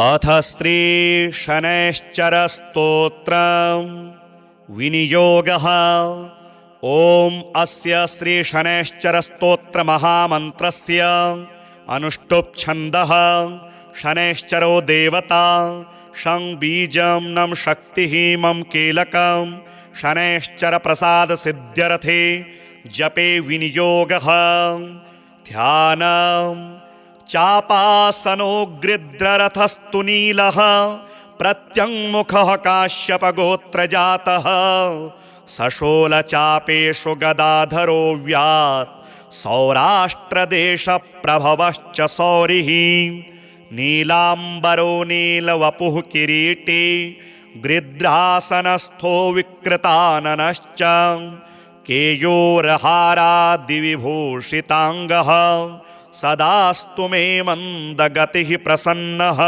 अथ श्री शनैश्चर स्तोत्रं विनियोगः। ओम अस्य श्री शनैश्चर स्तोत्र महामन्त्रस्य अनुष्टुप् छन्दः। शनैश्चरो देवता शं बीजं नं शक्तिः मम कीलकं शनैश्चर प्रसाद सिद्ध्यर्थे जपे विनियोगः। ध्यानम् चापासनो गृध्ररथस्तु नीलः प्रत्यङ्मुखः काश्यपगोत्रजातः सशोलचापेषु गदाधरो व्यात् सौराष्ट्रदेशप्रभवश्च सौरिः नीलाम्बरो नीलवपुः किरीटी गृध्रासनस्थो विकृताननश्च केयूरहारादिविभूषिताङ्गः सदास्तु मे मन्दगतिः प्रसन्नः।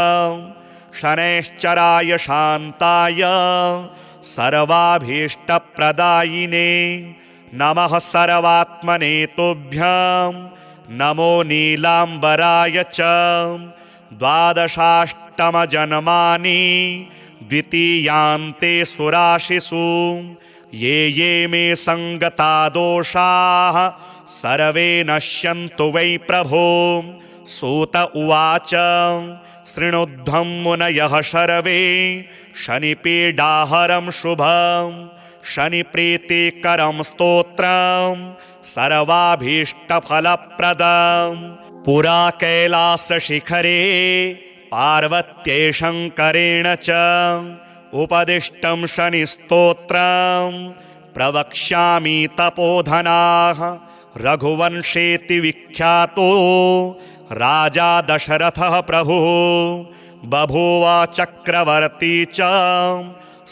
शनैश्चराय शान्ताय सर्वाभीष्टप्रदायिने नमः सर्वात्मने तुभ्यं नमो नीलाम्बराय च। द्वादशाष्टमजन्मानि द्वितीयान्ते सुराशिषु ये ये मे सङ्गता दोषाः सर्वे नश्यन्तु वै प्रभो। सूत उवाच शृणुध्वं मुनयः सर्वे शनिपीडाहरं शुभं शनिप्रीतिकरं स्तोत्रं सर्वाभीष्टफलप्रदं। पुरा कैलासशिखरे पार्वत्यै शङ्करेण च उपदिष्टं शनिस्तोत्रं प्रवक्ष्यामि तपोधनाः। रघुवंशेति विख्यातो राजा दशरथः प्रभुः बभूव चक्रवर्ती च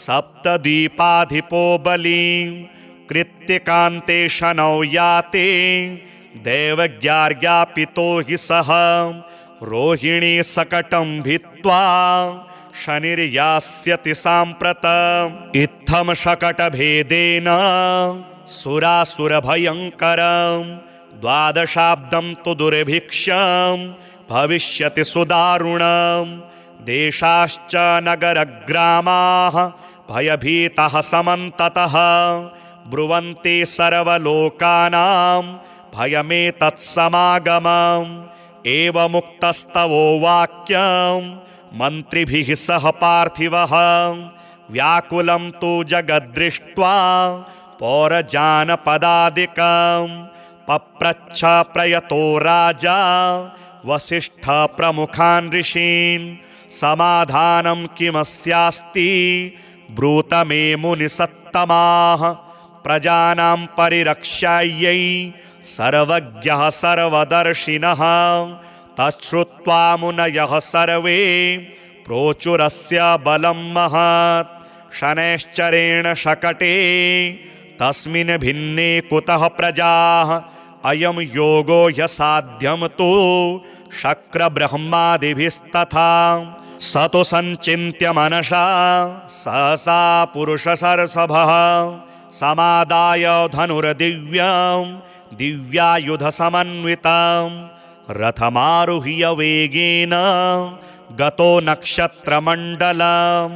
सप्तद्वीपाधिपो बलिं कृत्तिकान्ते शनौ याते दैवज्ञार्ज्ञापितो हि सः रोहिणी सकटं भित्त्वा शनिर्यास्यति साम्प्रतम्। इत्थं शकटभेदेन सुरासुरभयङ्करं द्वादशाब्दं तु दुर्भिक्षं भविष्यति सुदारुणं। देशाश्च नगरग्रामाः भयभीताः समन्ततः ब्रुवन्ति सर्वलोकानां भयमेतत्समागमम्। एवमुक्तस्तवो वाक्यं मन्त्रिभिः सह पार्थिवः व्याकुलं तु जगद्दृष्ट्वा पौरजानपदादिकं पप्रच्छ प्रयतो राजा वसिष्ठ प्रमुखान् ऋषीन् समाधानं किमस्यास्ति ब्रूत मे मुनिसत्तमाः। प्रजानां परिरक्षायै सर्वज्ञः सर्वदर्शिनः तच्छ्रुत्वा मुनयः सर्वे प्रोचुरस्य बलं महत्। शनैश्चरेण शकटे तस्मिन् भिन्ने कुतः प्रजाः अयं योगो ह्यसाध्यं तु शक्रब्रह्मादिभिस्तथा। स तु सञ्चिन्त्य मनसा सहसा पुरुषसर्षभः समादाय धनुर्दिव्यं दिव्यायुधसमन्वितं रथमारुह्य वेगेन गतो नक्षत्रमण्डलं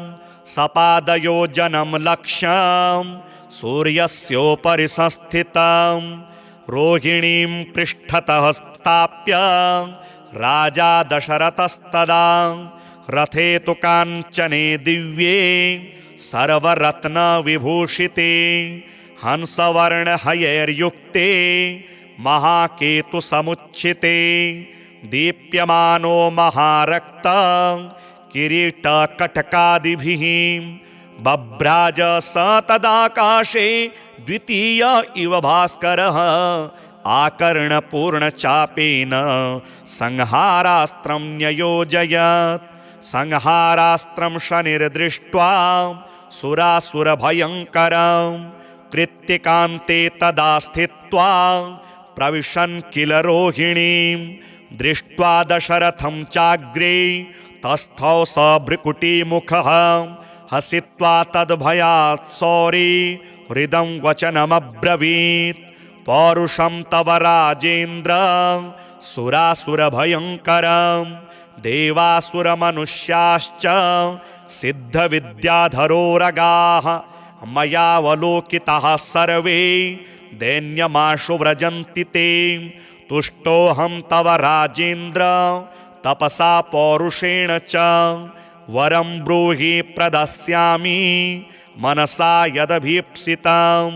सपादयोजनं लक्ष्यं सूर्यस्योपरि संस्थितं रोहिणीं पृष्ठतः स्थाप्य राजा दशरथस्तदा रथे तु काञ्चने दिव्ये सर्वरत्नविभूषिते हंसवर्णहयैर्युक्ते महाकेतुसमुच्छिते दीप्यमानो महारक्तं किरीटकटकादिभिः बभ्राज स तदाकाशे द्वितीय इव भास्करः आकर्णपूर्णचापेन संहारास्त्रं न्ययोजयत्। संहारास्त्रं शनिर्दृष्ट्वा सुरासुरभयङ्करं कृत्तिकान्ते तदा स्थित्वा प्रविशन् किल रोहिणीं दृष्ट्वा दशरथं चाग्रे तस्थौ स भ्रुकुटीमुखः हसित्वा तद्भयात् सौरी हृदं वचनमब्रवीत्। पौरुषं तव राजेन्द्र सुरासुरभयङ्करं देवासुरमनुष्याश्च सिद्धविद्याधरोरगाः मयावलोकिताः सर्वे दैन्यमाशु व्रजन्ति ते। तुष्टोऽहं तव राजेन्द्र तपसा पौरुषेण च वरं ब्रूहि प्रदास्यामि मनसा यदभीप्सितं।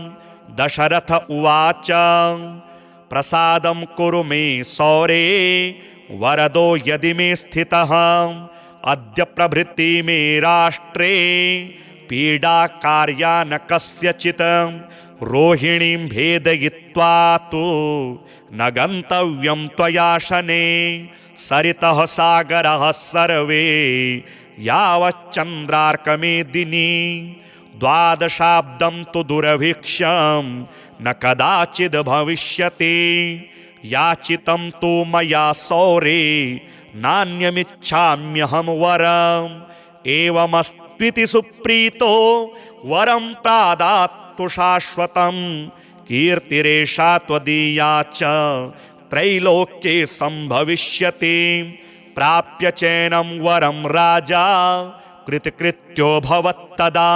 दशरथ उवाच प्रसादं कुरु मे सौरे वरदो यदि मे स्थितः। अद्य प्रभृति मे राष्ट्रे पीडा कार्या न कस्यचित्। रोहिणीं भेदयित्वा तु न गन्तव्यं त्वया शनैः। सरितः सागरः सर्वे यावच्चन्द्रार्कमेदिनी। द्वादशाब्दं तु दुर्भिक्षं न कदाचिद् भविष्यति। याचितं तु मया सौरे नान्यमिच्छाम्यहं वरम्। एवमस्त्विति सुप्रीतो वरं प्रादात्तु शाश्वतं। कीर्तिरेषा त्वदीया च त्रैलोक्ये सम्भविष्यति। प्राप्य चैनं वरं राजा कृतकृत्यो भवत्तदा।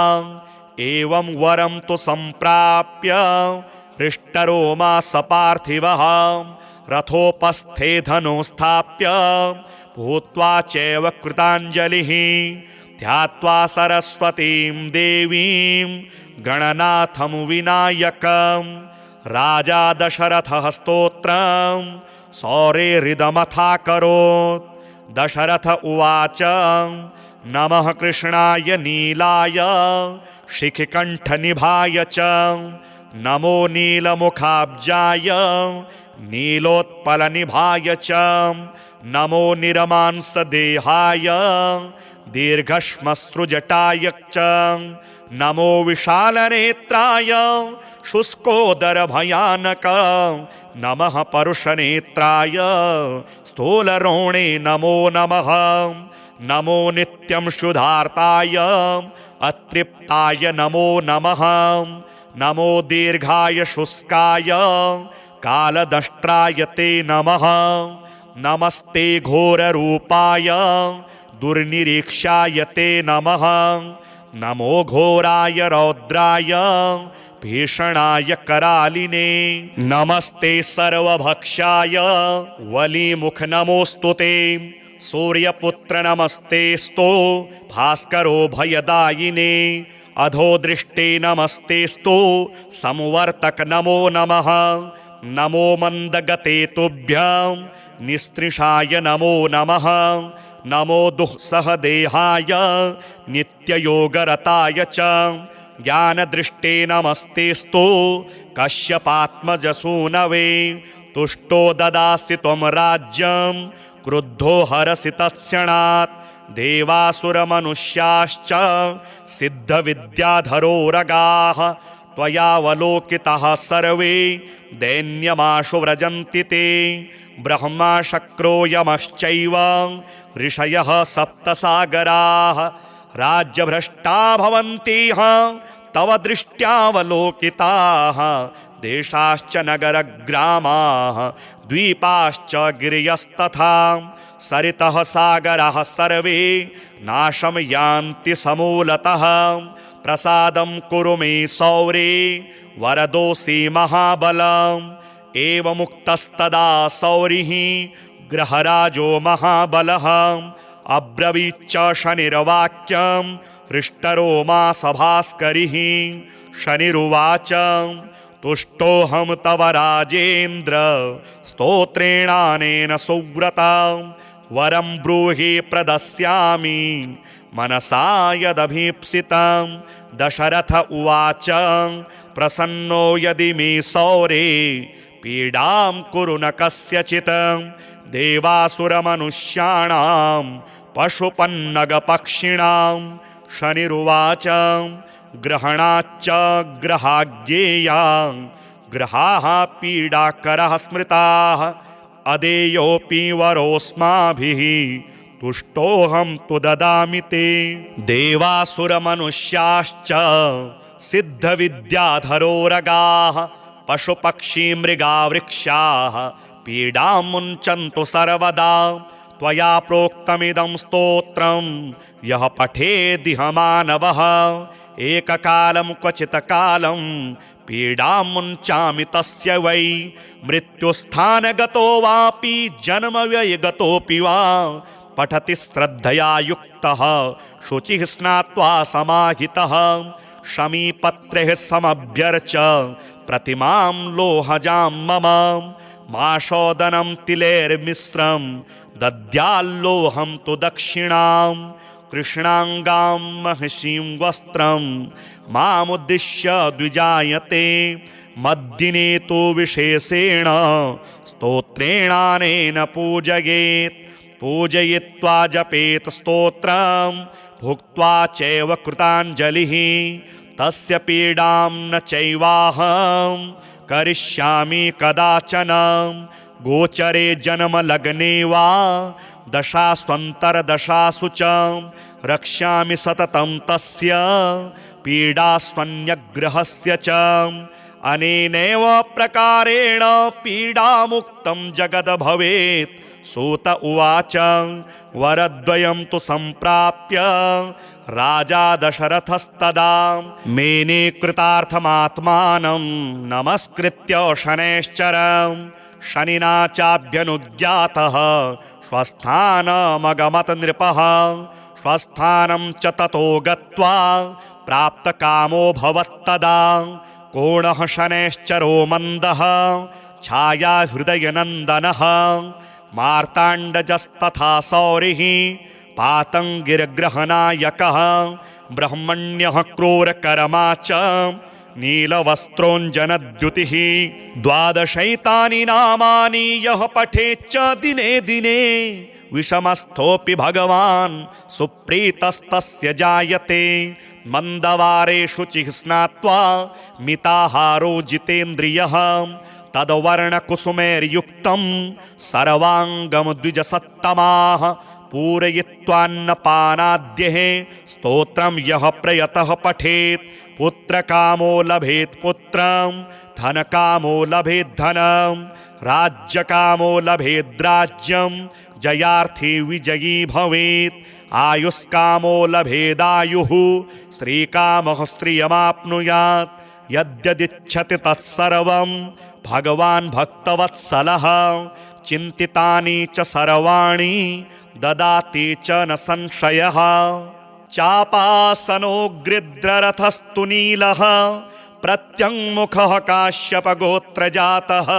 एवं वरं तु सम्प्राप्य हृष्टरोमा सपार्थिवः। रथोपस्थे धनुस्थाप्य भूत्वा चैव कृताञ्जलिः। ध्यात्वा सरस्वतीं देवीं गणनाथं विनायकम्। राजा दशरथः स्तोत्रं सौरेरिदमथाकरोत्। दशरथ उवाच नमः कृष्णाय नीलाय शिखिकण्ठनिभाय च। नमो नीलमुखाब्जाय नीलोत्पलनिभाय च। नमो निरमांसदेहाय दीर्घश्मश्रुजटाय च। नमो विशालनेत्राय शुष्कोदरभयानक। नमः परुषनेत्राय स्थूलरोणे नमो नमः। नमो नित्यं शुद्धार्ताय अतृप्ताय नमो नमः। नमो दीर्घाय शुष्काय कालदष्ट्राय ते नमः। नमस्ते घोररूपाय दुर्निरीक्षाय ते नमः। नमो घोराय रौद्राय भीषणाय करालिने। नमस्ते सर्वभक्षाय वलीमुख नमोऽस्तु ते। सूर्यपुत्र नमस्तेस्तु भास्करो भयदायिने। अधोदृष्टे नमस्तेस्तु संवर्तक नमो नमः। नमो मन्दगते तुभ्यं निस्त्रिषाय नमो नमः। नमो दुःसहदेहाय नित्ययोगरताय च। ज्ञानदृष्टे नमस्तेस्तु कश्यपात्मजसूनवे। तुष्टो ददासि त्वं राज्यं क्रुद्धो हरसि तत्क्षणात्। देवासुरमनुष्याश्च सिद्धविद्याधरोरगाः त्वयावलोकिताः सर्वे दैन्यमाशु व्रजन्ति ते। ब्रह्मा शक्रो यमश्चैव ऋषयः सप्तसागराः राज्यभ्रष्टा भवन्तिह तव दृष्ट्यावलोकिताः। देशाश्च नगरग्रामाः द्वीपाश्च गिरयस्तथा। सरितः सागराः सर्वे नाशं यान्ति समूलतः। प्रसादं कुरु मे सौरे वरदोऽसि महाबलम्। एवमुक्तस्तदा सौरिः ग्रहराजो महाबलः। अब्रवीच्च शनिर्वाक्यं हृष्टरोमा सभास्करिः। शनिरुवाच तुष्टोऽहं तव राजेन्द्र स्तोत्रेणानेन सुव्रता। वरं ब्रूहि प्रदास्यामि मनसा यदभीप्सितं। दशरथ उवाच प्रसन्नो यदि मे सौरे पीडां कुरु न कस्यचित्। देवासुरमनुष्याणां पशुपन्नगपक्षिणां। शनिरुवाच ग्रहणाच्च ग्रहाज्ञेया ग्रहाः पीडाकरः स्मृताः। अदेयोऽपि वरोऽस्माभिः तुष्टोऽहं तु ददामि ते। देवासुरमनुष्याश्च सिद्धविद्याधरोरगाः पशुपक्षी मृगा वृक्षाः पीडां मुञ्चन्तु सर्वदा। त्वया प्रोक्तमिदं स्तोत्रं यः पठेदिह मानवः एककालं क्वचित्कालं पीडां मुञ्चामि तस्य वै मृत्युस्थानगतो वापि जन्मव्ययगतोऽपि वा पठति श्रद्धया युक्तः शुचिः स्नात्वा समाहितः शमीपत्रेः समभ्यर्च प्रतिमां लोहजां मम माशोदनं तिलेर्मिश्रं दद्याल्लोहं तु दक्षिणां कृष्णाङ्गां महिषीं वस्त्रं मामुद्दिश्य द्विजायते मद्दिने तु विशेषेण स्तोत्रेणानेन पूजयेत् पूजयित्वा जपेत् स्तोत्रं भुक्त्वा चैव कृताञ्जलिः तस्य पीडां न चैवाहं करिष्यामि कदाचन गोचरे जन्मलग्ने वा दशास्वन्तरदशासु च रक्ष्यामि सततं तस्य पीडास्वन्यग्रहस्य च अनेनैव प्रकारेण पीडामुक्तं जगद् भवेत् सूत उवाच वरद्वयं तु सम्प्राप्य राजा दशरथस्तदा मेने कृतार्थमात्मानं नमस्कृत्य शनैश्चरं शनिना चाभ्यनुज्ञातः स्वस्थानमगमत् नृपः स्वस्थानं च ततो गत्वा प्राप्तकामो भवत्तदा कोणः शनैश्चरो मन्दः छाया हृदयनन्दनः मार्ताण्डजस्तथा सौरिः पातङ्गिर्ग्रहनायकः ब्रह्मण्यः क्रूरकर्मा च नीलवस्त्रोञ्जनद्युतिः द्वादशैतानि नामानि यः पठेच्च दिने दिने विषमस्थोऽपि भगवान् सुप्रीतस्तस्य जायते मन्दवारे शुचिः स्नात्वा मिताहारो जितेन्द्रियः तद्वर्णकुसुमैर्युक्तं सर्वाङ्गं द्विजसत्तमाः पूरयित्वान्नपानाद्यः स्तोत्रं यः प्रयतः पठेत् पुत्रकामो लभेत् पुत्रं धनकामो लभेत् धनं राज्यकामो लभेत् राज्यं जयार्थी विजयी भवेत् आयुष्कामो लभेदायुः श्रीकामः श्रियमाप्नुयात् यद्यदिच्छति तत्सर्वं भगवान् भक्तवत्सलः चिन्तितानि च सर्वाणि ददाति च न संशयः चापासनो गृध्ररथस्तु नीलः प्रत्यङ्मुखः काश्यपगोत्रजातः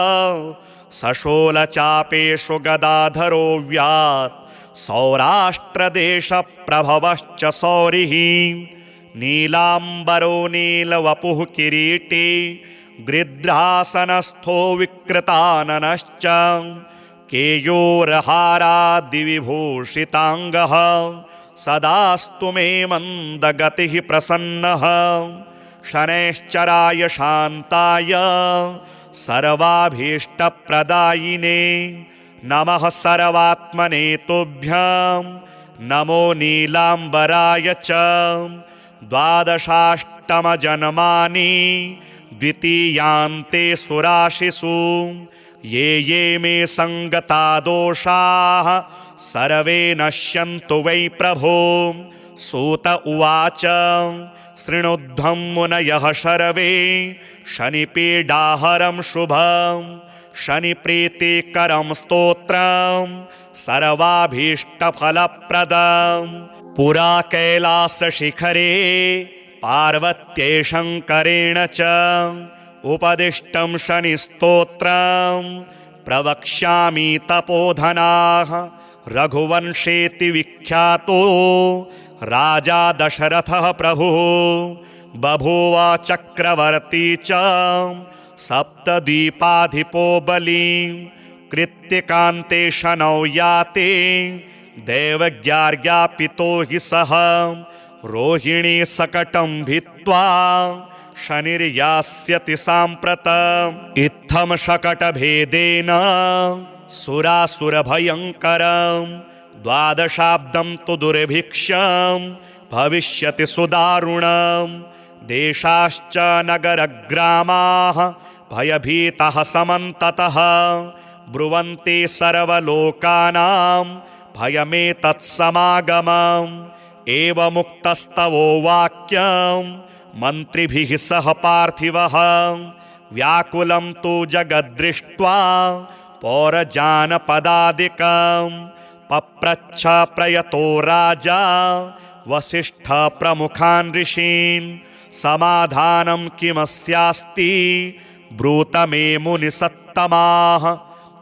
सशोलचापेषु गदाधरो व्यात् सौराष्ट्रदेशप्रभवश्च सौरिः नीलाम्बरो नीलवपुः किरीटी गृध्रासनस्थो विकृताननश्च केयूरहारादिविभूषिताङ्गः सदास्तु मे मन्दगतिः प्रसन्नः शनैश्चराय शान्ताय सर्वाभीष्टप्रदायिने नमः सर्वात्मने तुभ्यं नमो नीलाम्बराय च द्वादशाष्टमजन्मानि द्वितीयान्ते सुराशिषु ये मे सङ्गता दोषाः सर्वे नश्यन्तु वै प्रभो सूत उवाच शृणुध्वं मुनयः सर्वे शनिपीडाहरं शुभं शनिप्रीतिकरं स्तोत्रं सर्वाभीष्टफलप्रदं पुरा कैलासशिखरे पार्वत्यै शङ्करेण च उपदिष्टं शनिस्तोत्रं प्रवक्ष्यामि तपोधनाः रघुवंशेति विख्यातो राजा दशरथः प्रभुः बभूव चक्रवर्ती च सप्तद्वीपाधिपो बली कृत्तिकान्ते शनौ याते दैवज्ञार्ज्ञापितो हि सः रोहिणी सकटं भित्त्वा शनिर्यास्यति साम्प्रतम् इत्थं शकटभेदेन सुरासुरभयङ्करं द्वादशाब्दं तु दुर्भिक्षं भविष्यति सुदारुणं देशाश्च नगरग्रामाः भयभीतः समन्ततः ब्रुवन्ति सर्वलोकानां भयमेतत्समागमम् एवमुक्तस्तवो वाक्यं मन्त्रिभिः सह पार्थिवः व्याकुलं तु जगद्दृष्ट्वा पौरजानपदादिकं पप्रच्छ प्रयतो राजा वसिष्ठ प्रमुखान् ऋषीन् समाधानं किमस्यास्ति ब्रूत मे मुनिसत्तमाः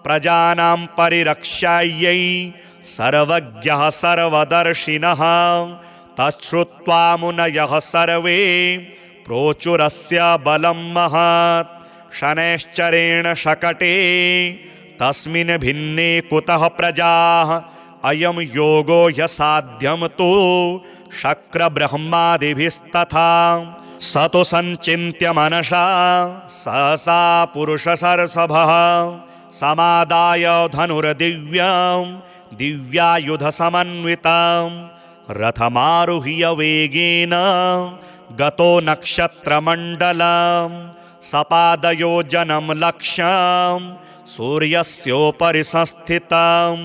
प्रजानां परिरक्षायै सर्वज्ञः सर्वदर्शिनः तच्छ्रुत्वा मुनयः सर्वे प्रोचुरस्य बलं महत् शनैश्चरेण शकटे तस्मिन् भिन्ने कुतः प्रजाः अयं योगो ह्यसाध्यं तु शक्रब्रह्मादिभिस्तथा स तु सञ्चिन्त्य मनसा सहसा पुरुषसर्षभः समादाय धनुर्दिव्यं दिव्यायुधसमन्वितं रथमारुह्य वेगेन गतो नक्षत्रमण्डलं सपादयोजनं लक्ष्यं सूर्यस्योपरि संस्थितं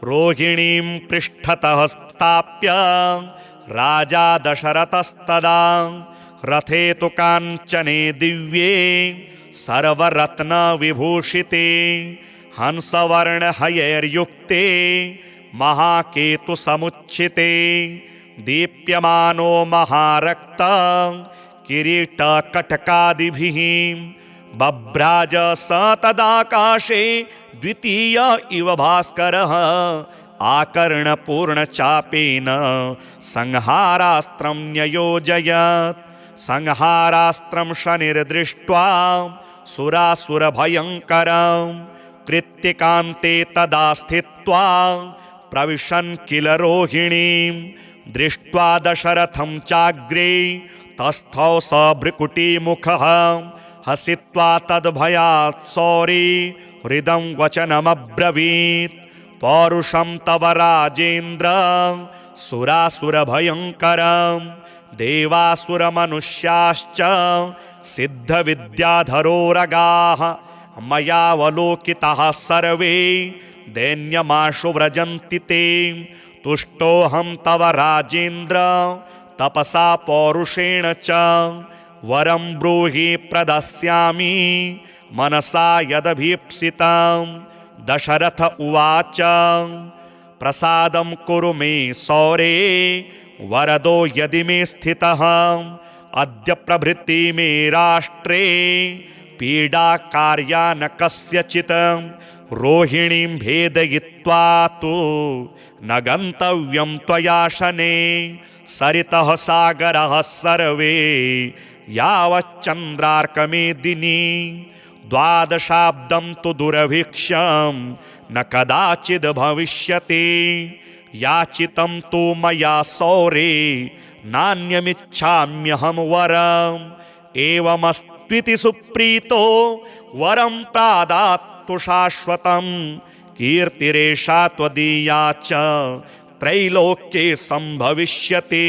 रोहिणीं पृष्ठतः स्थाप्य राजा दशरथस्तदा रथे तु काञ्चने दिव्ये सर्वरत्नविभूषिते हंसवर्णहयैर्युक्ते महाकेतुसमुच्छिते दीप्यमानो महारक्तं किरीटकटकादिभिः बभ्राज स तदाकाशे द्वितीय इव भास्करः आकर्णपूर्णचापेन संहारास्त्रं न्ययोजयत् संहारास्त्रं शनिर्दृष्ट्वा सुरासुरभयङ्करं कृत्तिकान्ते तदा स्थित्वा प्रविशन् किल रोहिणीं दृष्ट्वा दशरथं चाग्रे तस्थौ स भ्रुकुटीमुखः हसित्वा तद्भयात् सौरी हृदं वचनमब्रवीत् पौरुषं तव राजेन्द्र सुरासुरभयङ्करं देवासुरमनुष्याश्च सिद्धविद्याधरोरगाः मयावलोकिताः सर्वे दैन्यमाशु व्रजन्ति ते तुष्टोऽहं तव राजेन्द्र तपसा पौरुषेण च वरं ब्रूहि प्रदास्यामि मनसा यदभीप्सितं दशरथ उवाच प्रसादं कुरु मे सौरे वरदो यदि मे स्थितः अद्य प्रभृति मे राष्ट्रे पीडा कार्या न कस्यचित् रोहिणीं भेदयित्वा तु न गन्तव्यं त्वया शने सरितः सागरः सर्वे यावच्चन्द्रार्कमेदिनी द्वादशाब्दं तु दुर्भिक्षं न कदाचिद् भविष्यति याचितं तु मया सौरे नान्यमिच्छाम्यहं वरम् एवमस्त्विति सुप्रीतो वरं प्रादात्तु शाश्वतं कीर्तिरेषा त्वदीया च त्रैलोक्ये संभविष्यति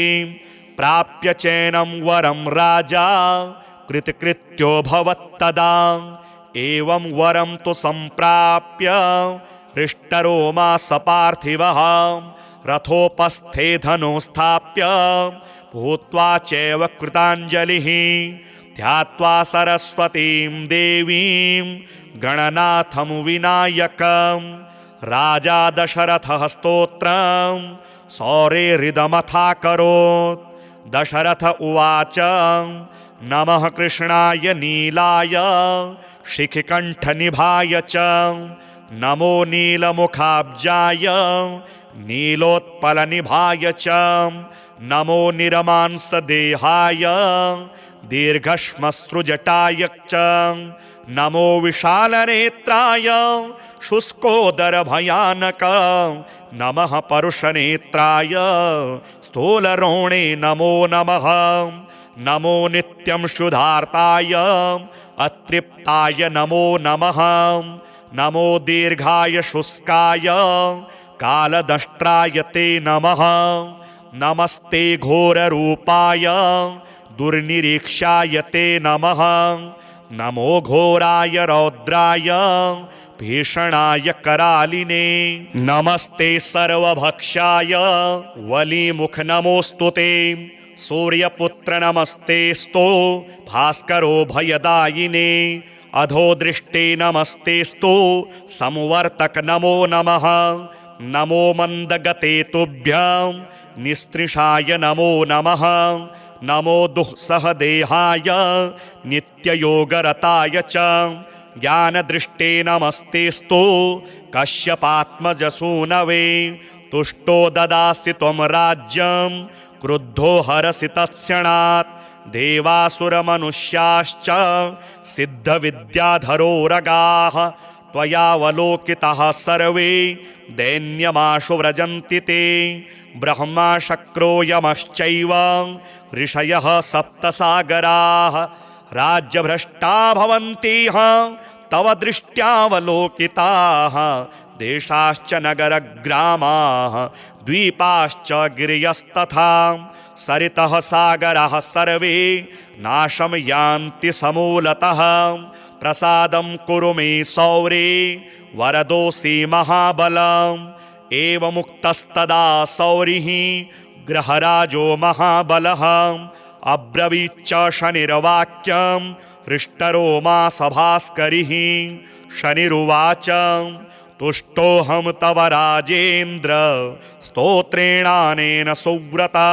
प्राप्य चैनं वरं राजा कृतकृत्यो भवत्तदा एवं वरं तु सम्प्राप्य हृष्टरोमा सपार्थिवः रथोपस्थे धनुस्थाप्य भूत्वा चैव कृताञ्जलिः ध्यात्वा सरस्वतीं देवीं गणनाथं विनायकं राजा दशरथः स्तोत्रं सौरेरिदमथाकरोत् दशरथ उवाच नमः कृष्णाय नीलाय शिखिकण्ठनिभाय च नमो नीलमुखाब्जाय नीलोत्पलनिभाय च नमो निरमांसदेहाय दीर्घश्मश्रुजटाय च नमो विशालनेत्राय शुष्कोदरभयानक नमः परुषनेत्राय स्थूलरोणे नमो नमः नमो नित्यं शुद्धार्ताय अतृप्ताय नमो नमः नमो दीर्घाय शुष्काय कालदष्ट्राय ते नमः नमस्ते घोररूपाय दुर्निरीक्षाय ते नमः नमो घोराय रौद्राय भीषणाय करालिने नमस्ते सर्वभक्षाय वलीमुख नमोऽस्तु ते सूर्यपुत्र नमस्तेस्तु भास्करो भयदायिने अधोदृष्टे नमस्तेस्तु संवर्तक नमो नमः नमो मन्दगते तुभ्यं निस्त्रिषाय नमो नमः नमो दुःसहदेहाय नित्ययोगरताय च ज्ञानदृष्टे नमस्तेस्तु कश्यपात्मजसूनवे तुष्टो ददासि त्वं राज्यं क्रुद्धो हरसि तत्क्षणात् देवासुरमनुष्याश्च सिद्धविद्याधरोरगाः त्वयावलोकिताः सर्वे दैन्यमाशु व्रजन्ति ते ब्रह्मा शक्रो यमश्चैव ऋषयः सप्तसागराः राज्यभ्रष्टा भवन्तिह तव दृष्ट्यावलोकिताः देशाश्च नगरग्रामाः द्वीपाश्च गिरयस्तथा सरितः सागराः सर्वे नाशं यान्ति समूलतः प्रसादं कुरु मे सौरे वरदोऽसि महाबलम् एवमुक्तस्तदा सौरिः ग्रहराजो महाबलः अब्रवीच्च शनिर्वाक्यं हृष्टरोमा सभास्करिः शनिरुवाच तुष्टोऽहं तव राजेन्द्र स्तोत्रेणानेन सुव्रता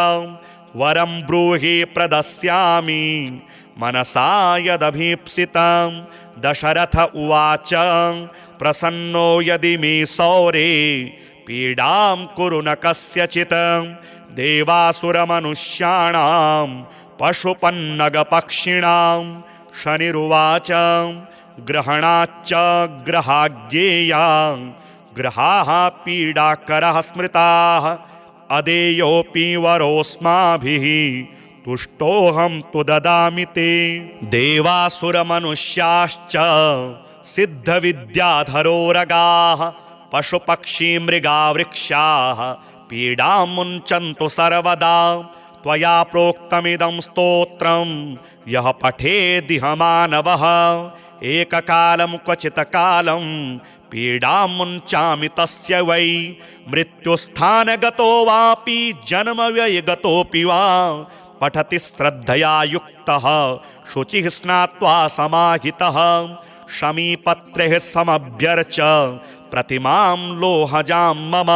वरं ब्रूहि प्रदस्यामि मनसा यदभीप्सितं दशरथ उवाच प्रसन्नो यदि मे सौरे पीडां कुरु न कस्यचित् देवासुरमनुष्याणां पशुपन्नगपक्षिणां शनिरुवाच ग्रहणाच्च ग्रहाज्ञेयां ग्रहाः पीडाकरः स्मृताः अदेयोऽपि वरोऽस्माभिः तुष्टोऽहं तु ददामि ते देवासुरमनुष्याश्च सिद्धविद्याधरोरगाः पशुपक्षी मृगावृक्षाः पीडां मुञ्चन्तु सर्वदा त्वया प्रोक्तमिदं स्तोत्रं यः पठेदिह मानवः एककालं क्वचित् कालं पीडां मुञ्चामि तस्य वै मृत्युस्थानगतो वापि जन्मव्ययगतोऽपि वा पठति श्रद्धया युक्तः शुचिः स्नात्वा समाहितः शमीपत्रैः समभ्यर्च प्रतिमां लोहजां मम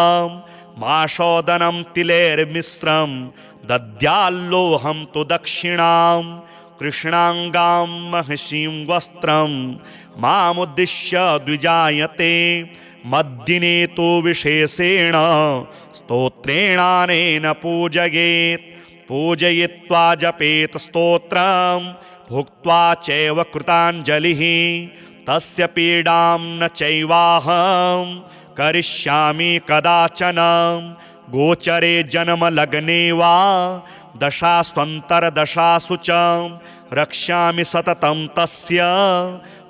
माशोदनं तिलैर्मिश्रं दद्याल्लोहं तु दक्षिणां कृष्णाङ्गां महिषीं वस्त्रं मामुद्दिश्य द्विजायते मद्दिने तु विशेषेण स्तोत्रेणानेन पूजयेत् पूजयित्वा जपेत् स्तोत्रं भुक्त्वा चैव कृताञ्जलिः तस्य पीडां न चैवाहं करिष्यामि कदाचन गोचरे जन्मलग्ने वा दशास्वन्तरदशासु च रक्ष्यामि सततं तस्य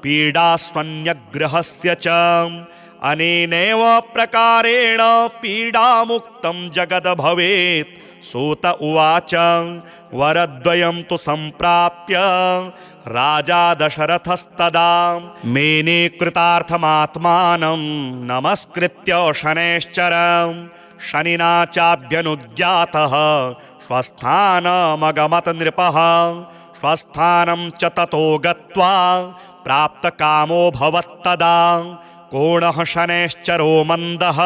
पीडास्वन्यग्रहस्य च अनेनैव प्रकारेण पीडामुक्तं जगद् भवेत् सूत उवाच वरद्वयं तु सम्प्राप्य राजा दशरथस्तदा मेने कृतार्थमात्मानं नमस्कृत्य शनैश्चरं शनिना चाभ्यनुज्ञातः स्वस्थानमगमत नृपः स्वस्थानं च ततो गत्वा प्राप्तकामो भवत्तदा कोणः शनैश्चरो मन्दः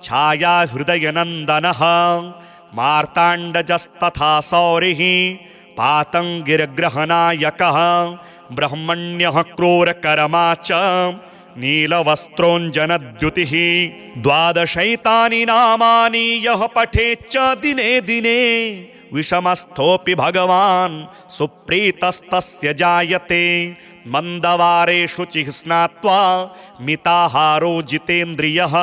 छाया हृदयनन्दनः मार्ताण्डजस्तथा सौरिः पातङ्गिर्ग्रहनायकः ब्रह्मण्यः क्रूरकर्मा च नीलवस्त्रोञ्जनद्युतिः द्वादशैतानि नामानि यः पठेच्च दिने दिने विषमस्थोऽपि भगवान् सुप्रीतस्तस्य जायते मन्दवारे शुचिः स्नात्वा मिताहारो जितेन्द्रियः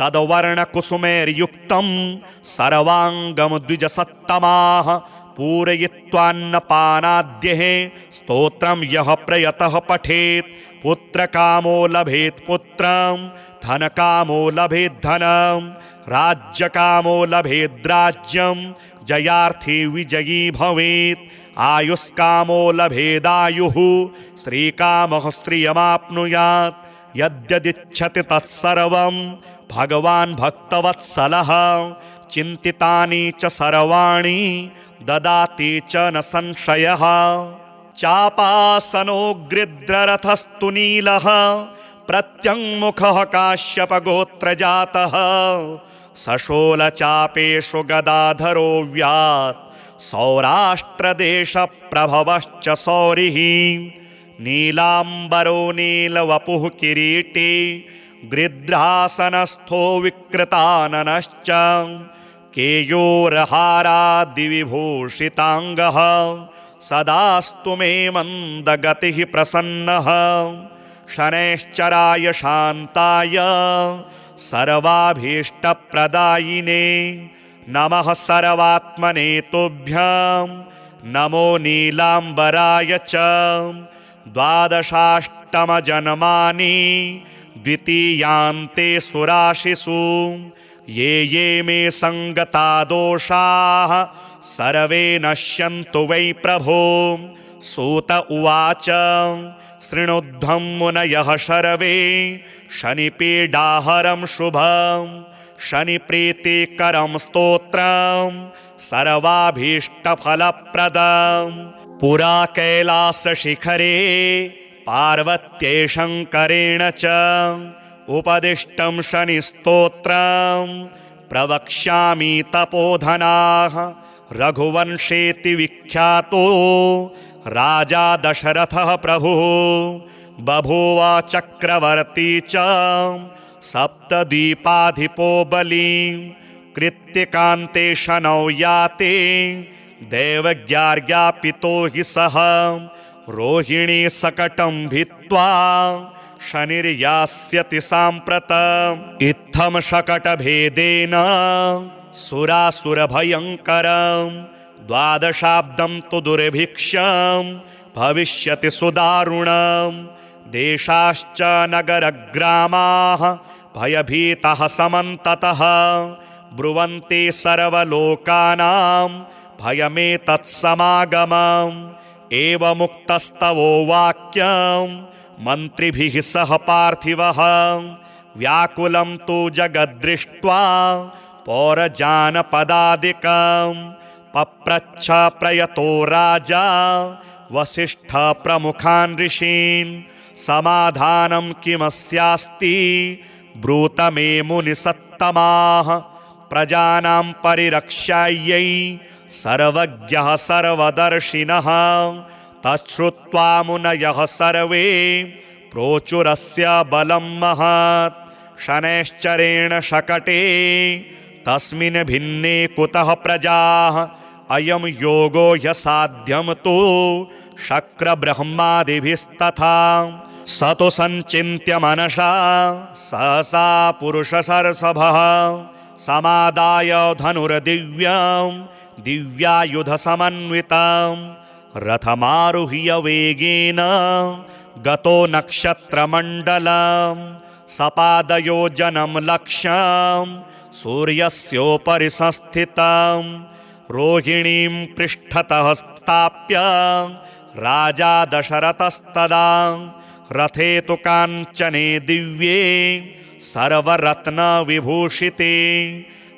तद्वर्णकुसुमैर्युक्तं सर्वाङ्गं द्विजसत्तमाः पूरयित्वान्नपानाद्यः स्तोत्रं यः प्रयतः पठेत् पुत्रकामो लभेत् पुत्रं धनकामो लभेत् धनं राज्यकामो लभेत् राज्यं जयार्थी विजयी भवेत् आयुष्कामो लभेदायुः श्रीकामः श्रियमाप्नुयात् यद्यदिच्छति तत्सर्वं भगवान् भक्तवत्सलः चिन्तितानि च सर्वाणि ददाति च न संशयः। चापासनो गृध्ररथस्तु नीलः प्रत्यङ्मुखः काश्यपगोत्रजातः सशोलचापेषु गदाधरो व्यात् सौराष्ट्रदेशप्रभवश्च सौरिः। नीलाम्बरो नीलवपुः किरीटी गृध्रासनस्थो विकृताननश्च केयूरहारादिविभूषिताङ्गः सदास्तु मे मन्दगतिः प्रसन्नः। शनैश्चराय शान्ताय सर्वाभीष्टप्रदायिने नमः सर्वात्मने तुभ्यं नमो नीलाम्बराय च। द्वादशाष्टमजन्मानि द्वितीयान्ते सुराशिषु ये ये मे सङ्गता दोषाः सर्वे नश्यन्तु वै प्रभो। सूत उवाच शृणुध्वं मुनयः सर्वे शनिपीडाहरं शुभं शनिप्रीतिकरं स्तोत्रं सर्वाभीष्टफलप्रदं। पुरा कैलासशिखरे पार्वत्यै शङ्करेण च उपदिष्टं शनिस्तोत्रं प्रवक्ष्यामि तपोधनाः। रघुवंशेति विख्यातो राजा दशरथः प्रभुः बभूव चक्रवर्ती च सप्तद्वीपाधिपो बली। कृत्तिकान्ते शनौ याते दैवज्ञार्ज्ञापितो हि सः रोहिणी सकटं भित्त्वा शनिर्यास्यति साम्प्रतम्। इत्थं शकटभेदेन सुरासुरभयङ्करं द्वादशाब्दं तु दुर्भिक्षं भविष्यति सुदारुणं। देशाश्च नगरग्रामाः भयभीताः समन्ततः ब्रुवन्ति सर्वलोकानां भयमेतत्समागमम्। एवमुक्तस्तवो वाक्यं मन्त्रिभिः सह पार्थिवः व्याकुलं तु जगद्दृष्ट्वा पौरजानपदादिकं पप्रच्छ प्रयतो राजा वसिष्ठ प्रमुखान् ऋषीन्। समाधानं किमस्यास्ति ब्रूत मे मुनिसत्तमाः। प्रजानां परिरक्षायै सर्वज्ञः सर्वदर्शिनः तच्छ्रुत्वा मुनयः सर्वे प्रोचुरस्य बलं महत्। शनैश्चरेण शकटे तस्मिन् भिन्ने कुतः प्रजाः अयं योगो ह्यसाध्यं तु शक्रब्रह्मादिभिस्तथा। स तु सञ्चिन्त्य मनसा सहसा पुरुषसर्षभः समादाय धनुर्दिव्यं दिव्यायुधसमन्वितं रथमारुह्य वेगेन गतो नक्षत्रमण्डलं सपादयोजनं लक्ष्यं सूर्यस्योपरि संस्थितं। रोहिणीं पृष्ठतः स्थाप्य राजा दशरथस्तदा रथे तु काञ्चने दिव्ये सर्वरत्नविभूषिते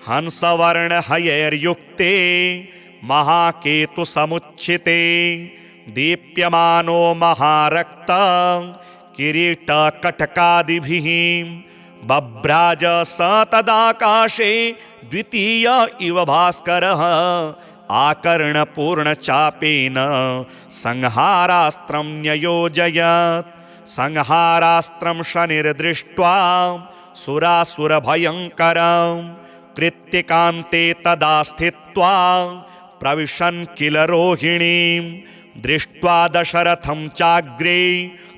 हंसवर्णहयैर्युक्ते महाकेतुसमुच्छिते दीप्यमानो महारक्तं किरीटकटकादिभिः बभ्राज स तदाकाशे द्वितीय इव भास्करः आकर्णपूर्णचापेन संहारास्त्रं न्ययोजयत्। संहारास्त्रं शनिर्दृष्ट्वा सुरासुरभयङ्करं कृत्तिकान्ते तदा स्थित्वा प्रविशन् किल रोहिणीं दृष्ट्वा दशरथं चाग्रे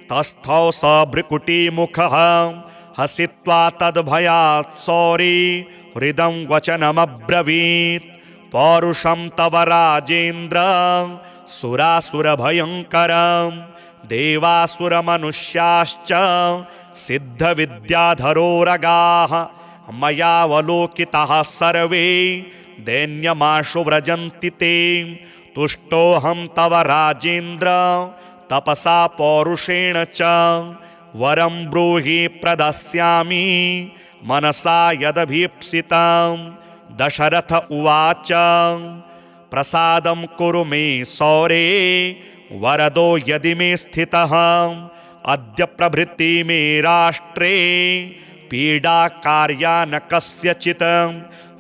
तस्थौ स भ्रुकुटीमुखः हसित्वा तद्भयात् सौरी हृदं वचनमब्रवीत्। पौरुषं तव राजेन्द्र सुरासुरभयङ्करं देवासुरमनुष्याश्च सिद्धविद्याधरोरगाः मयावलोकिताः सर्वे दैन्यमाशु व्रजन्ति ते। तुष्टोऽहं तव राजेन्द्र तपसा पौरुषेण च वरं ब्रूहि प्रदास्यामि मनसा यदभीप्सितं। दशरथ उवाच प्रसादं कुरु मे सौरे वरदो यदि मे स्थितः। अद्य प्रभृति मे राष्ट्रे पीडा कार्या न कस्यचित्।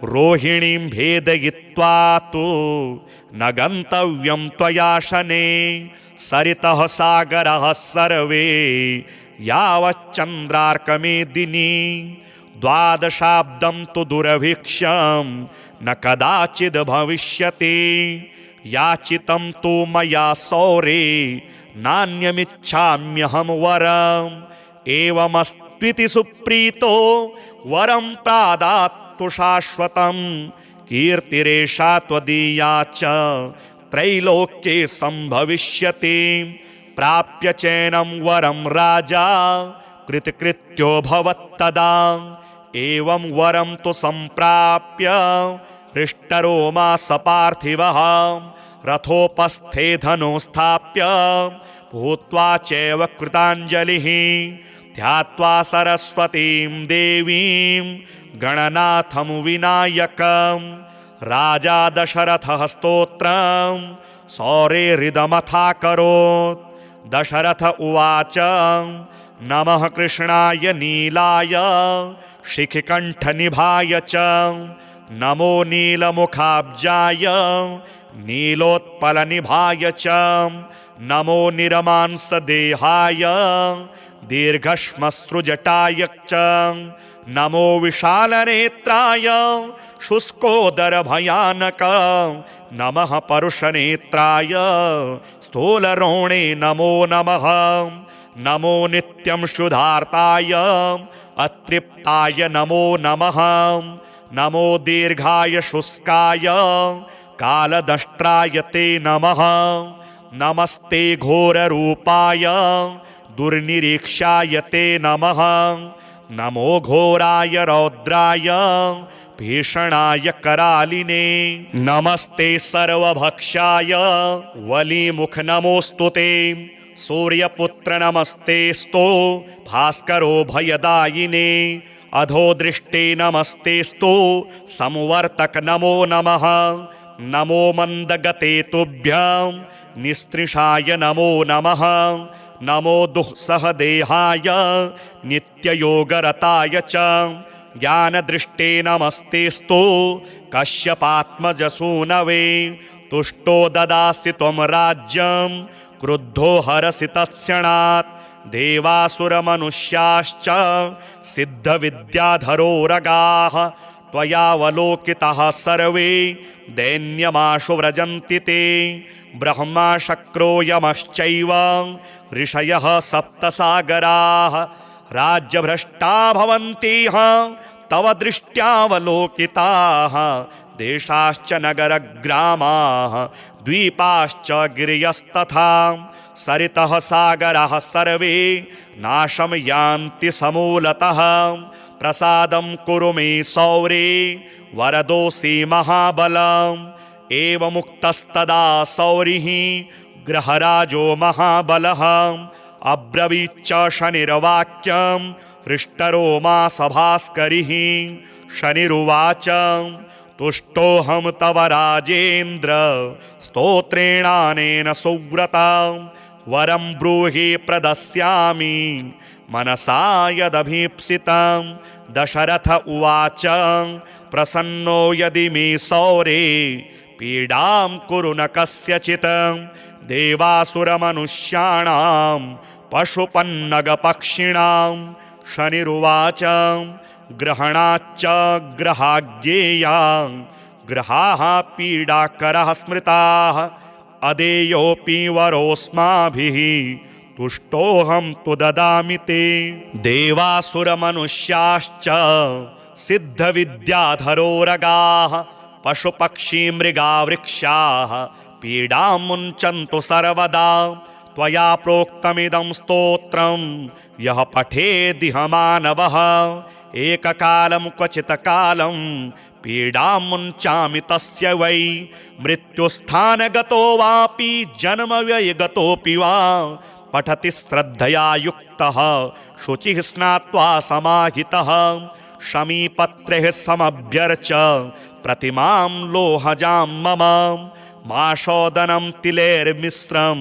रोहिणीं भेदयित्वा तु न गन्तव्यं त्वया शनैः। सरितः सागरः सर्वे यावच्चन्द्रार्कमेदिनी। द्वादशाब्दं तु दुर्भिक्षं न कदाचिद् भविष्यति। याचितं तु मया सौरे नान्यमिच्छाम्यहं वरम्। एवमस्त्विति सुप्रीतो वरं प्रादात्तु शाश्वतं। कीर्तिरेषा त्वदीया च त्रैलोक्ये सम्भविष्यति। प्राप्य चैनं वरं राजा कृतकृत्यो भवत्तदा। एवं वरं तु सम्प्राप्य हृष्टरोमा सपार्थिवः। रथोपस्थे धनुं स्थाप्य भूत्वा चैव कृताञ्जलिः। ध्यात्वा सरस्वतीं देवीं गणनाथं विनायकम्। राजा दशरथः स्तोत्रं सौरेरिदमथाकरोत्। दशरथ उवाच नमः कृष्णाय नीलाय शिखिकण्ठनिभाय च। नमो नीलमुखाब्जाय नीलोत्पलनिभाय च। नमो निरमांसदेहाय दीर्घश्मश्रुजटाय च। नमो विशालनेत्राय शुष्कोदरभयानक। नमः परुषनेत्राय स्थूलरोणे नमो नमः। नमो नित्यं शुद्धार्ताय अतृप्ताय नमो नमः। नमो दीर्घाय शुष्काय कालदष्ट्राय ते नमः। नमस्ते घोररूपाय दुर्निरीक्षाय ते नमः। नमो घोराय रौद्राय भीषणाय करालिने। नमस्ते सर्वभक्षाय वलीमुख नमोऽस्तु ते। सूर्यपुत्र नमस्तेस्तु भास्करो भयदायिने। अधोदृष्टे नमस्तेस्तु संवर्तक नमो नमः। नमो मन्दगते तुभ्यं निस्त्रिषाय नमो नमः। नमो दुःसहदेहाय नित्ययोगरताय च। ज्ञानदृष्टे नमस्तेस्तु कश्यपात्मजसूनवे। तुष्टो ददासि त्वं राज्यं क्रुद्धो हरसि तत्क्षणात्। देवासुरमनुष्याश्च सिद्धविद्याधरोरगाः त्वयावलोकिताः सर्वे दैन्यमाशु व्रजन्ति ते। ब्रह्मा शक्रो यमश्चैव ऋषयः सप्तसागराः राज्यभ्रष्टा भवन्तिह तव दृष्ट्यावलोकिताः। देशाश्च नगरग्रामाः द्वीपाश्च गिरयस्तथा। सरितः सागराः सर्वे नाशं यान्ति समूलतः। प्रसादं कुरु मे सौरे वरदोऽसि महाबलम्। एवमुक्तस्तदा सौरिः ग्रहराजो महाबलः। अब्रवीच्च शनिर्वाक्यं हृष्टरोमा सभास्करिः। शनिरुवाच तुष्टोऽहं तव राजेन्द्र स्तोत्रेणानेन सुव्रता। वरं ब्रूहि प्रदास्यामि मनसा यदभीप्सितं। दशरथ उवाच प्रसन्नो यदि मे सौरे पीडां कुरु न कस्यचित्। देवासुरमनुष्याणां पशुपन्नगपक्षिणां। शनिरुवाच ग्रहणाच्च ग्रहाज्ञेयां ग्रहाः पीडाकरः स्मृताः। अदेयोऽपि वरोऽस्माभिः तुष्टोऽहं तु ददामि ते। देवासुरमनुष्याश्च सिद्धविद्याधरोरगाः पशुपक्षी मृगा वृक्षाः पीडां मुञ्चन्तु सर्वदा। त्वया प्रोक्तमिदं स्तोत्रं यः पठेदिह मानवः। एककालं क्वचित् कालं पीडां मुञ्चामि तस्य वै। मृत्युस्थानगतो वापि जन्मव्ययगतोऽपि वा पठति श्रद्धया युक्तः शुचिः स्नात्वा समाहितः शमीपत्रेः समभ्यर्च प्रतिमां लोहजां मम माशोदनं तिलेर्मिश्रं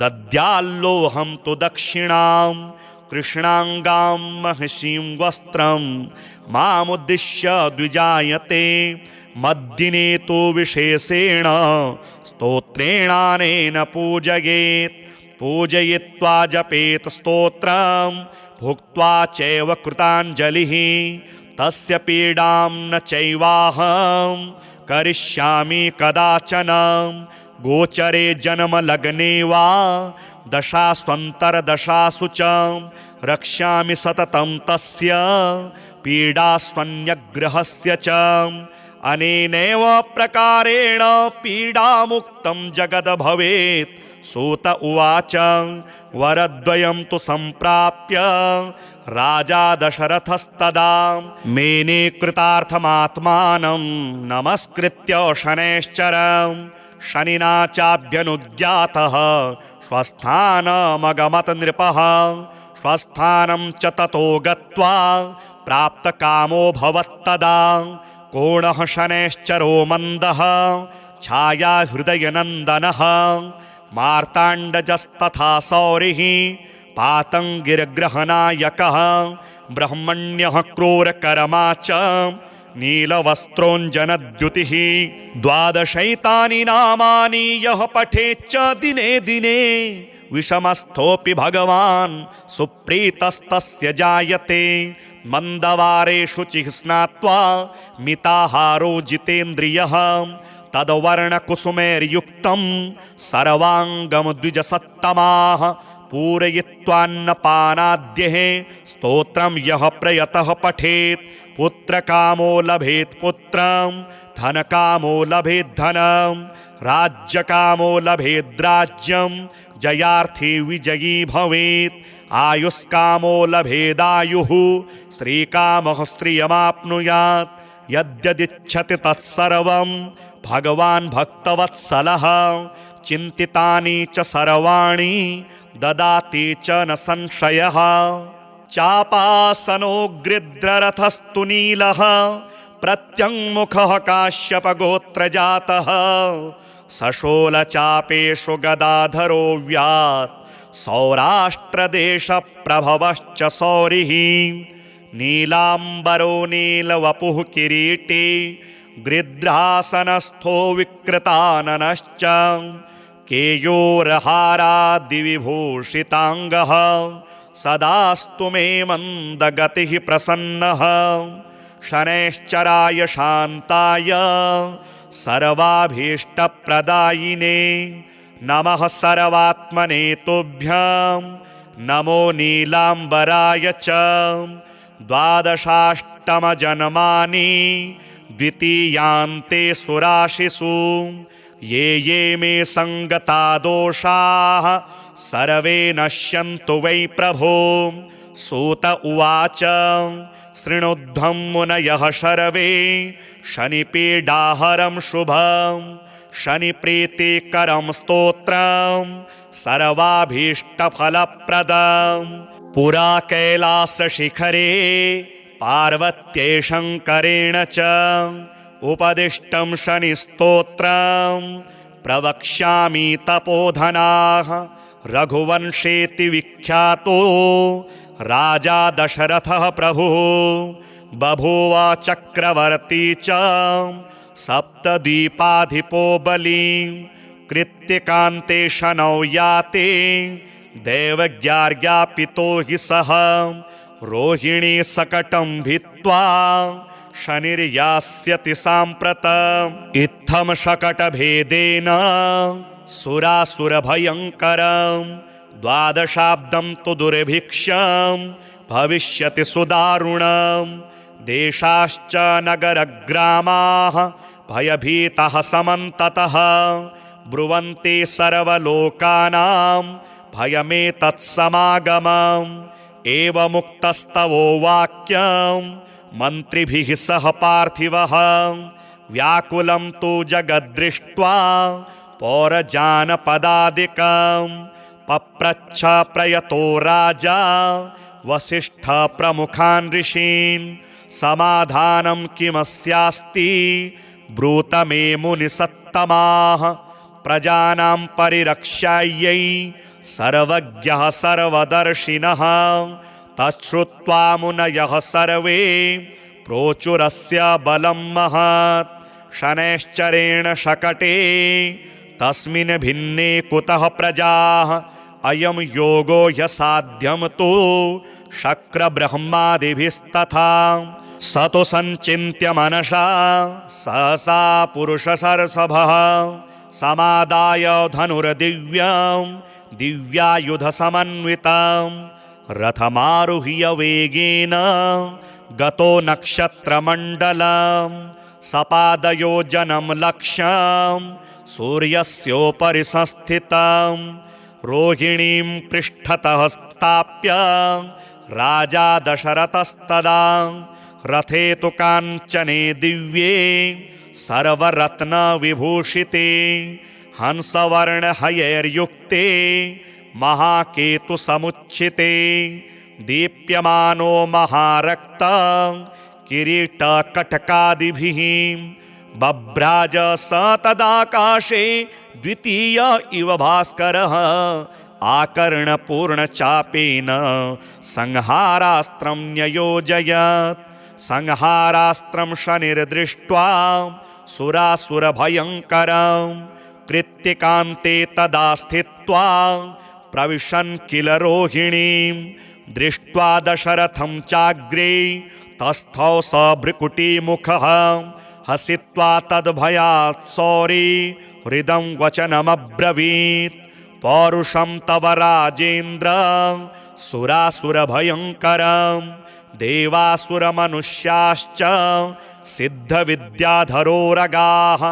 दद्याल्लोहं तु दक्षिणां कृष्णाङ्गां महर्षिं वस्त्रं मामुद्दिश्य द्विजायते मद्दिने तु विशेषेण स्तोत्रेणानेन पूजयेत् पूजयित्वा जपेत् स्तोत्रं भुक्त्वा चैव कृताञ्जलिः तस्य पीडां न चैवाहं करिष्यामि कदाचन गोचरे जन्मलग्ने वा दशास्वन्तरदशासु च रक्ष्यामि सततं तस्य पीडास्वन्यग्रहस्य च अनेनैव प्रकारेण पीडामुक्तं जगद् भवेत् सूत उवाच वरद्वयं तु सम्प्राप्य राजा दशरथस्तदा मेने कृतार्थमात्मानं नमस्कृत्य शनैश्चरं शनिना चाभ्यनुज्ञातः स्वस्थानमगमत नृपः स्वस्थानं च ततो गत्वा प्राप्तकामो भवत्तदा कोणः शनैश्चरो मन्दः छाया हृदयनन्दनः मार्ताण्डजस्तथा सौरिः पातङ्गिरग्रहनायकः ब्रह्मण्यः क्रूरकर्मा च नीलवस्त्रोञ्जनद्युतिः द्वादशैतानि नामानि यः पठेच्च दिने दिने विषमस्थोऽपि भगवान् सुप्रीतस्तस्य जायते मन्दवारे शुचिः स्नात्वा मिताहारो जितेन्द्रियः तद्वर्णकुसुमैर्युक्तं सर्वाङ्गं द्विजसत्तमाः पूरयित्वान्नपानाद्यः स्तोत्रं यः प्रयतः पठेत् पुत्रकामो लभेत् पुत्रं धनकामो लभेत् धनं राज्यकामो लभेत् राज्यं जयार्थी विजयी भवेत् आयुष्कामो लभेदायुः श्रीकामः श्रियमाप्नुयात् यद्यदिच्छति तत्सर्वं भगवान् भक्तवत्सलः चिन्तितानि च सर्वाणि ददाति च न संशयः चापासनो गृध्ररथस्तु नीलः प्रत्यङ्मुखः काश्यपगोत्रजातः सशोलचापेषु गदाधरो व्यात् सौराष्ट्रदेशप्रभवश्च सौरिः नीलाम्बरो नीलवपुः किरीटी गृध्रासनस्थो विकृताननश्च केयोरहारादिविभूषिताङ्गः सदास्तु मे मन्दगतिः प्रसन्नः शनैश्चराय शान्ताय सर्वाभीष्टप्रदायिने नमः सर्वात्मने तुभ्यं नमो नीलाम्बराय च द्वादशाष्टमजन्मानि द्वितीयान्ते सुराशिषु ये ये मे सङ्गता दोषाः सर्वे नश्यन्तु वै प्रभो सूत उवाच शृणुध्वं मुनयः सर्वे शनिपीडाहरं शुभं शनिप्रीतिकरं स्तोत्रं सर्वाभीष्टफलप्रदं पुरा कैलासशिखरे पार्वत्यै शङ्करेण च उपदिष्टं शनिस्तोत्रं प्रवक्ष्यामि तपोधनाः रघुवंशेति विख्यातो राजा दशरथः प्रभुः बभूव चक्रवर्ती च सप्तद्वीपाधिपो बली कृत्तिकान्ते शनौ याते दैवज्ञार्ज्ञापितो हि सः रोहिणी सकटं भित्त्वा शनिर्यास्यति साम्प्रतम् इत्थं शकटभेदेन सुरासुरभयङ्करं द्वादशाब्दं तु दुर्भिक्षं भविष्यति सुदारुणं देशाश्च नगरग्रामाः भयभीतः समन्ततः ब्रुवन्ति सर्वलोकानां भयमेतत्समागमम् एवमुक्तस्तवो वाक्यं मन्त्रिभिः सह पार्थिवः व्याकुलं तु जगद्दृष्ट्वा पौरजानपदादिकं पप्रच्छ प्रयतो राजा वसिष्ठ प्रमुखान् ऋषीन् समाधानं किमस्यास्ति ब्रूत मे मुनिसत्तमाः प्रजानां परिरक्षायै सर्वज्ञः सर्वदर्शिनः तच्छ्रुत्वा मुनयः सर्वे प्रोचुरस्य बलं महत् शनैश्चरेण शकटे तस्मिन् भिन्ने कुतः प्रजाः अयं योगो यसाध्यं तु शक्रब्रह्मादिभिस्तथा स तु सञ्चिन्त्य मनसा सहसा पुरुषसर्षभः समादाय धनुर्दिव्यां दिव्यायुधसमन्वितां रथमारुह्य वेगेन गतो नक्षत्रमण्डलं सपादयोजनं लक्ष्यं सूर्यस्योपरि संस्थितं रोहिणीं पृष्ठतः स्थाप्य राजा दशरथस्तदा रथे तु काञ्चने दिव्ये सर्वरत्नविभूषिते हंसवर्णहयैर्युक्ते महाकेतुसमुच्छिते दीप्यमानो महारक्ता किरीटकटकादिभिः बभ्राज स तदाकाशे द्वितीय इव भास्करः आकर्णपूर्णचापेन संहारास्त्रं न्ययोजयत् संहारास्त्रं शनिर्दृष्ट्वा सुरासुरभयङ्करं कृत्तिकान्ते तदा स्थित्वा प्रविशन् किल रोहिणीं दृष्ट्वा दशरथं चाग्रे तस्थौ स भ्रुकुटीमुखः हसित्वा तद्भयात् सौरी हृदं वचनमब्रवीत् पौरुषं तव राजेन्द्र सुरासुरभयङ्करं देवासुरमनुष्याश्च सिद्धविद्याधरोरगाः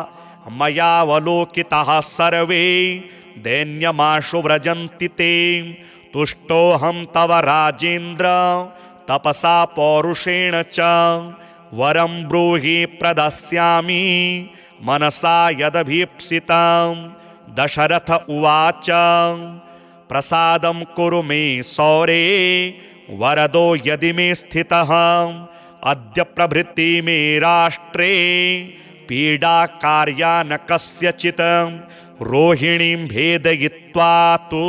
मयावलोकिताः सर्वे दैन्यमाशु व्रजन्ति ते तुष्टोऽहं तव राजेन्द्र तपसा पौरुषेण च वरं ब्रूहि प्रदास्यामि मनसा यदभीप्सितं दशरथ उवाच प्रसादं कुरु मे सौरे वरदो यदि मे स्थितः अद्य प्रभृति मे राष्ट्रे पीडा कार्या न कस्यचित् रोहिणीं भेदयित्वा तु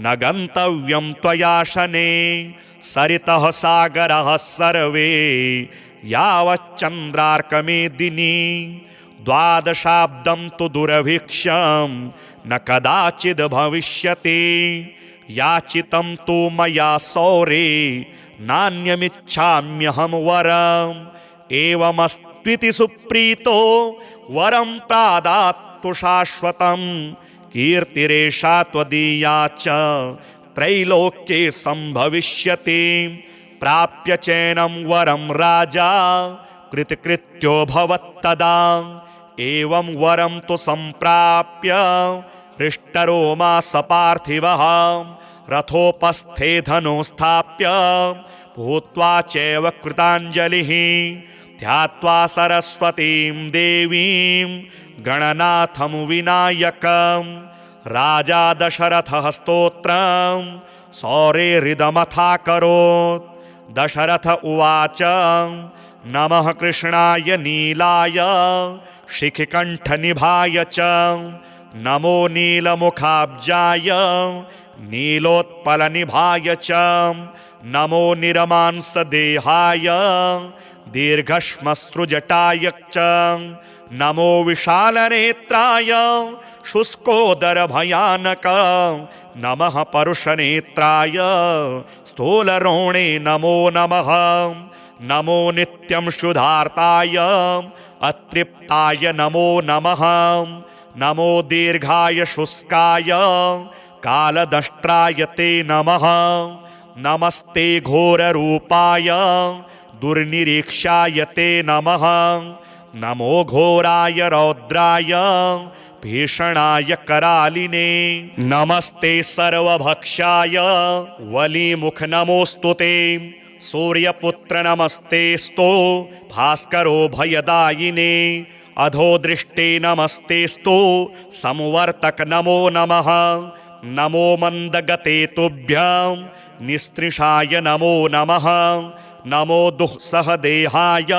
न गन्तव्यं त्वया शने सरितः सागरः सर्वे यावच्चन्द्रार्कमेदिनी द्वादशाब्दं तु दुरभिक्षं न कदाचिद् भविष्यति याचितं तु मया सौरे नान्यमिच्छाम्यहं वरम् एवमस्त्विति सुप्रीतो वरं प्रादात्तु शाश्वतं कीर्तिरेषा त्वदीया च त्रैलोक्ये सम्भविष्यति प्राप्य चैनं वरं राजा कृतकृत्यो भवत्तदा एवं वरं तु सम्प्राप्य हृष्टरोमा सपार्थिवः रथोपस्थे धनुं स्थाप्य भूत्वा चैव कृताञ्जलिः ध्यात्वा सरस्वतीं देवीं गणनाथं विनायकं राजा दशरथः स्तोत्रं सौरेहृदमथाकरोत् दशरथ उवाच नमः कृष्णाय नीलाय शिखिकण्ठनिभाय च नमो नीलमुखाब्जाय नीलोत्पलनिभाय च नमो निरमांसदेहाय दीर्घश्मश्रुजटाय च नमो विशालनेत्राय शुष्कोदरभयानक नमः परुषनेत्राय स्थूलरोणे नमो नमः नमो नित्यं शुद्धार्ताय अतृप्ताय नमो नमः नमो दीर्घाय शुष्काय कालदष्ट्राय ते नमः नमस्ते घोररूपाय दुर्निरीक्षाय ते नमः नमो घोराय रौद्राय भीषणाय करालिने नमस्ते सर्वभक्षाय वलीमुख नमोऽस्तु ते सूर्यपुत्र नमस्तेस्तु भास्करो भयदायिने अधोदृष्टे नमस्तेस्तु संवर्तक नमो नमः नमो मन्दगते तुभ्यं निस्त्रिषाय नमो नमः नमो दुःसहदेहाय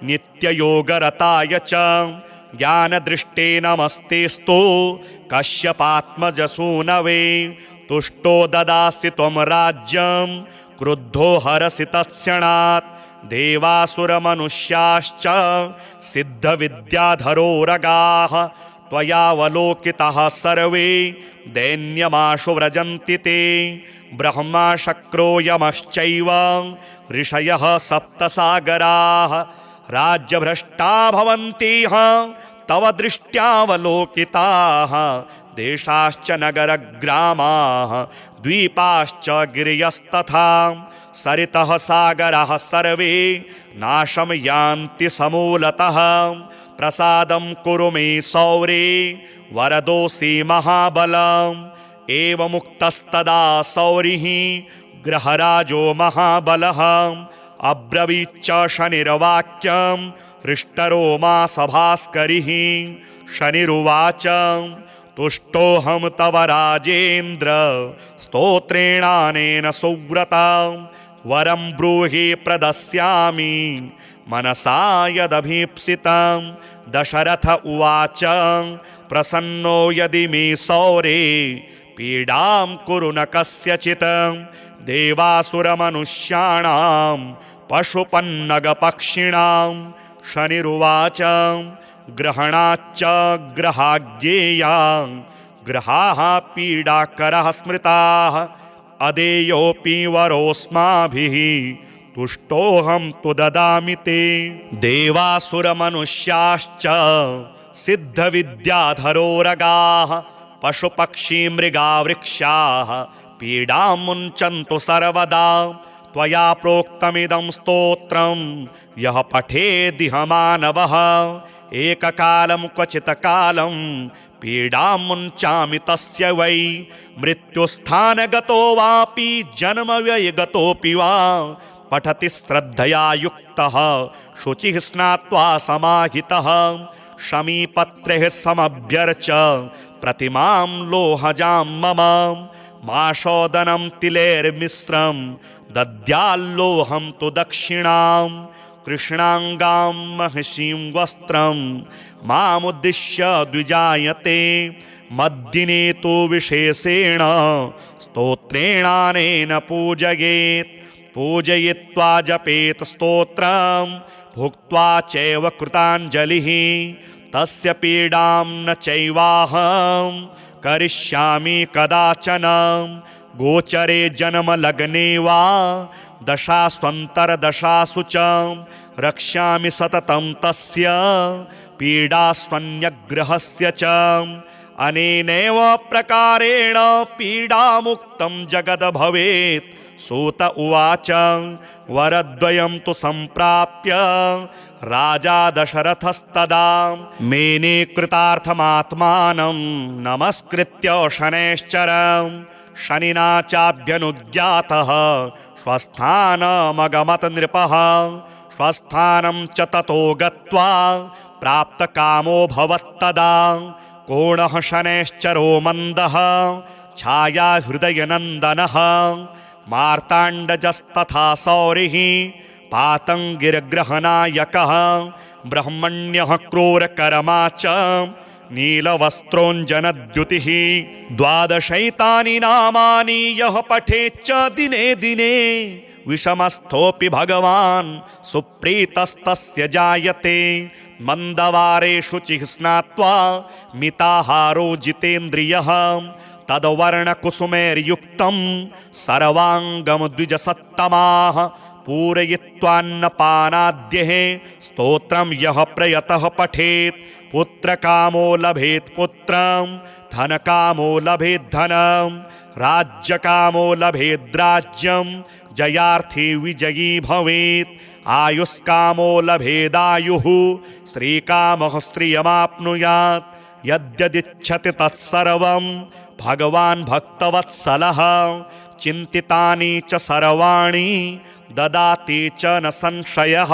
नित्ययोगरताय च ज्ञानदृष्टे नमस्तेस्तु कश्यपात्मजसूनवे तुष्टो ददासि त्वं राज्यं क्रुद्धो हरसि तत्क्षणात् देवासुरमनुष्याश्च सिद्धविद्याधरोरगाः त्वयावलोकिताः सर्वे दैन्यमाशु व्रजन्ति ते ब्रह्मा शक्रो यमश्चैव ऋषयः सप्तसागराः राज्यभ्रष्टा भवन्ति तव दृष्ट्यावलोकिताः देशाश्च नगरग्रामाः द्वीपाश्च गिरयस्तथा सरितः सागराः सर्वे नाशं यान्ति समूलतः प्रसादं कुरु मे सौरे वरदोऽसि महाबलम् एवमुक्तस्तदा सौरिः ग्रहराजो महाबलः अब्रवीच्च शनिर्वाक्यं हृष्टरोमा सभास्करिः शनिरुवाच तुष्टोऽहं तव राजेन्द्र स्तोत्रेणानेन सुव्रता वरं ब्रूहि प्रदस्यामि मनसा यदभीप्सितं दशरथ उवाच प्रसन्नो यदि मे सौरे पीडां कुरु न कस्यचित् देवासुरमनुष्याणां पशुपन्नगपक्षिणां शनिरुवाच ग्रहणाच्च ग्रहाज्ञेया ग्रहाः पीडाकरः स्मृताः अदेयोऽपि वरोऽस्माभिः तुष्टोऽहं तु ददामि ते देवासुरमनुष्याश्च सिद्धविद्याधरोरगाः पशुपक्षीमृगावृक्षाः पीडां मुञ्चन्तु सर्वदा त्वया प्रोक्तमिदं स्तोत्रं यः पठेदिह मानवः एककालं क्वचित्कालं पीडां मुञ्चामि तस्य वै मृत्युस्थानगतो वापि जन्मव्ययगतोऽपि वा पठति श्रद्धया युक्तः शुचिः स्नात्वा समाहितः शमीपत्रैः समभ्यर्च प्रतिमां लोहजां मम माशोदनं तिलैर्मिश्रं दद्याल्लोहं तु दक्षिणां कृष्णाङ्गां महिषीं वस्त्रं मामुद्दिश्य द्विजायते मद्दिने तु विशेषेण स्तोत्रेणानेन पूजयेत् पूजयित्वा जपेत् स्तोत्रं भुक्त्वा चैव कृताञ्जलिः तस्य पीडां न चैवाहं करिष्यामि कदाचन गोचरे जन्मलग्ने वा दशास्वन्तरदशासु च रक्ष्यामि सततं तस्य पीडास्वन्यग्रहस्य च अनेनैव प्रकारेण पीडामुक्तं जगद् भवेत् सूत उवाच वरद्वयं तु सम्प्राप्य राजा दशरथस्तदा मेने कृतार्थमात्मानं नमस्कृत्य शनैश्चरं शनिना चाभ्यनुज्ञातः स्वस्थानमगमत नृपः स्वस्थानं च ततो गत्वा प्राप्तकामो भवत्तदा कोणः शनैश्चरो मन्दः छाया हृदयनन्दनः मार्ताण्डजस्तथा सौरिः पातङ्गिर्ग्रहनायकः ब्रह्मण्यः क्रूरकर्मा च नीलवस्त्रोञ्जनद्युतिः द्वादशैतानि नामानि यः पठेच्च दिने दिने विषमस्थोऽपि भगवान् सुप्रीतस्तस्य जायते मन्दवारे शुचिः स्नात्वा मिताहारो जितेन्द्रियः तद्वर्णकुसुमैर्युक्तं सर्वाङ्गं द्विजसत्तमाः पूरयित्वान्नपानाद्यः स्तोत्रं यः प्रयतः पठेत् पुत्रकामो लभेत् पुत्रं धनकामो लभेत् धनं राज्यकामो लभेत् राज्यं जयार्थी विजयी भवेत् आयुष्कामो लभेदायुः श्रीकामः श्रियमाप्नुयात् यद्यदिच्छति तत्सर्वं भगवान् भक्तवत्सलः चिन्तितानि च सर्वाणि ददाति च न संशयः।